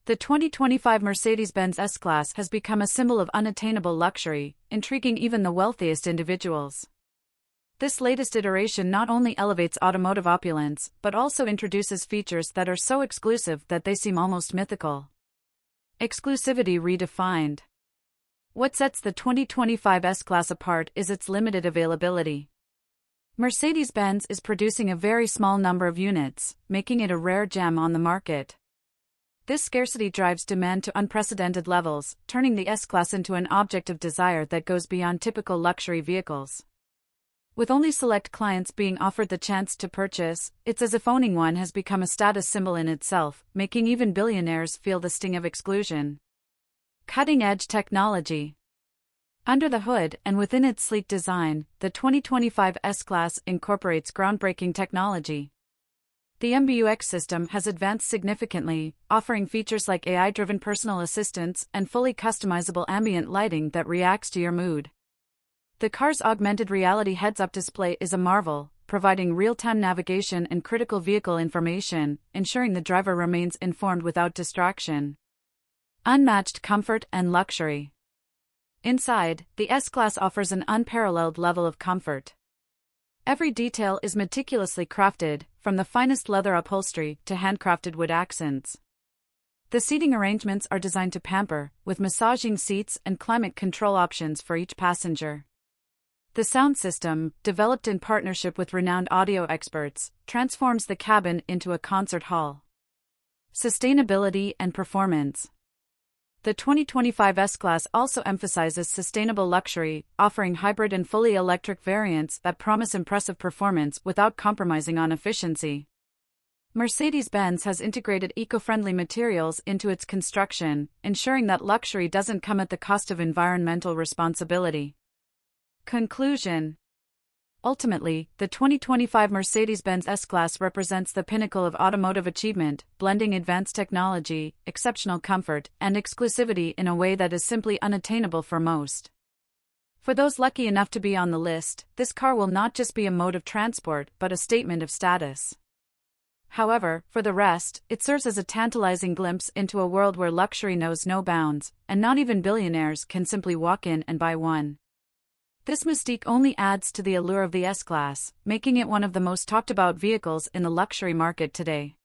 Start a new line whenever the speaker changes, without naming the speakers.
The 2025 Mercedes-Benz S-Class has become a symbol of unattainable luxury, intriguing even the wealthiest individuals. This latest iteration not only elevates automotive opulence, but also introduces features that are so exclusive that they seem almost mythical. Exclusivity redefined. What sets the 2025 S-Class apart is its limited availability. Mercedes-Benz is producing a very small number of units, making it a rare gem on the market. This scarcity drives demand to unprecedented levels, turning the S-Class into an object of desire that goes beyond typical luxury vehicles. With only select clients being offered the chance to purchase, it's as if owning one has become a status symbol in itself, making even billionaires feel the sting of exclusion. Cutting-edge technology. Under the hood and within its sleek design, the 2025 S-Class incorporates groundbreaking technology. The MBUX system has advanced significantly, offering features like AI-driven personal assistance and fully customizable ambient lighting that reacts to your mood. The car's augmented reality heads-up display is a marvel, providing real-time navigation and critical vehicle information, ensuring the driver remains informed without distraction. Unmatched comfort and luxury. Inside, the S-Class offers an unparalleled level of comfort. Every detail is meticulously crafted, from the finest leather upholstery to handcrafted wood accents. The seating arrangements are designed to pamper, with massaging seats and climate control options for each passenger. The sound system, developed in partnership with renowned audio experts, transforms the cabin into a concert hall. Sustainability and performance. The 2025 S-Class also emphasizes sustainable luxury, offering hybrid and fully electric variants that promise impressive performance without compromising on efficiency. Mercedes-Benz has integrated eco-friendly materials into its construction, ensuring that luxury doesn't come at the cost of environmental responsibility. Conclusion. Ultimately, the 2025 Mercedes-Benz S-Class represents the pinnacle of automotive achievement, blending advanced technology, exceptional comfort, and exclusivity in a way that is simply unattainable for most. For those lucky enough to be on the list, this car will not just be a mode of transport but a statement of status. However, for the rest, it serves as a tantalizing glimpse into a world where luxury knows no bounds, and not even billionaires can simply walk in and buy one. This mystique only adds to the allure of the S-Class, making it one of the most talked about vehicles in the luxury market today.